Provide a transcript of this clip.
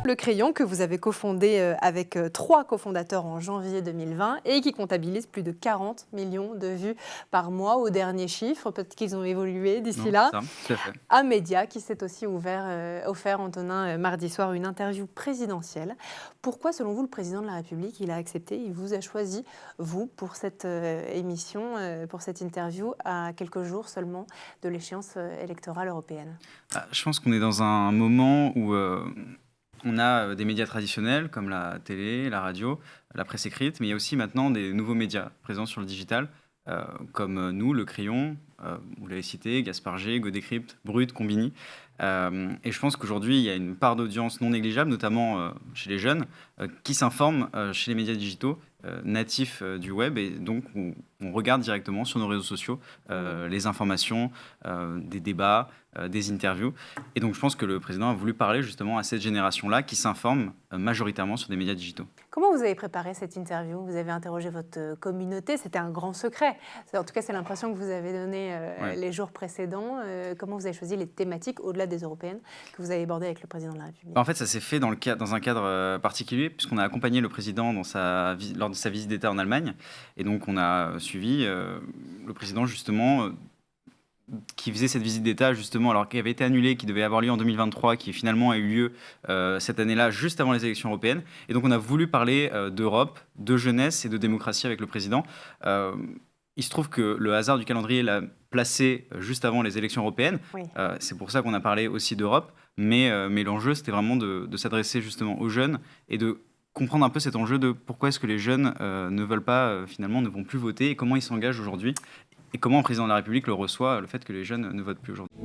Le Crayon que vous avez cofondé avec 3 cofondateurs en janvier 2020 et qui comptabilise plus de 40 millions de vues par mois au dernier chiffre. Peut-être qu'ils ont évolué d'ici là. Ça, tout à fait. Amedia qui s'est aussi offert, Antonin, mardi soir, une interview présidentielle. Pourquoi, selon vous, le président de la République, il a accepté, il vous a choisi, vous, pour cette émission, pour cette interview, à quelques jours seulement de l'échéance électorale européenne? Je pense qu'on est dans un moment où on a des médias traditionnels comme la télé, la radio, la presse écrite, mais il y a aussi maintenant des nouveaux médias présents sur le digital, comme nous, Le Crayon, vous l'avez cité, Gaspard G, Go Décrypte, Brut, Combini. Et je pense qu'aujourd'hui, il y a une part d'audience non négligeable, notamment chez les jeunes, qui s'informent chez les médias digitaux natifs du web. Et donc, on regarde directement sur nos réseaux sociaux les informations, des débats, des interviews. Et donc, je pense que le président a voulu parler justement à cette génération-là qui s'informe majoritairement sur des médias digitaux. Comment vous avez préparé cette interview? Vous avez interrogé votre communauté, c'était un grand secret. En tout cas, c'est l'impression que vous avez donnée les jours précédents. Comment vous avez choisi les thématiques, au-delà des européennes, que vous avez abordées avec le président de la République? En fait, ça s'est fait dans un cadre particulier, puisqu'on a accompagné le président lors de sa visite d'État en Allemagne. Et donc, on a suivi le président, justement, qui faisait cette visite d'État, justement, alors qui avait été annulée, qui devait avoir lieu en 2023, qui finalement a eu lieu cette année-là, juste avant les élections européennes. Et donc, on a voulu parler d'Europe, de jeunesse et de démocratie avec le président. Il se trouve que le hasard du calendrier l'a placé juste avant les élections européennes. Oui. C'est pour ça qu'on a parlé aussi d'Europe. Mais l'enjeu, c'était vraiment de s'adresser justement aux jeunes et de comprendre un peu cet enjeu de pourquoi est-ce que les jeunes ne veulent pas, finalement, ne vont plus voter et comment ils s'engagent aujourd'hui et comment le président de la République le reçoit, le fait que les jeunes ne votent plus aujourd'hui.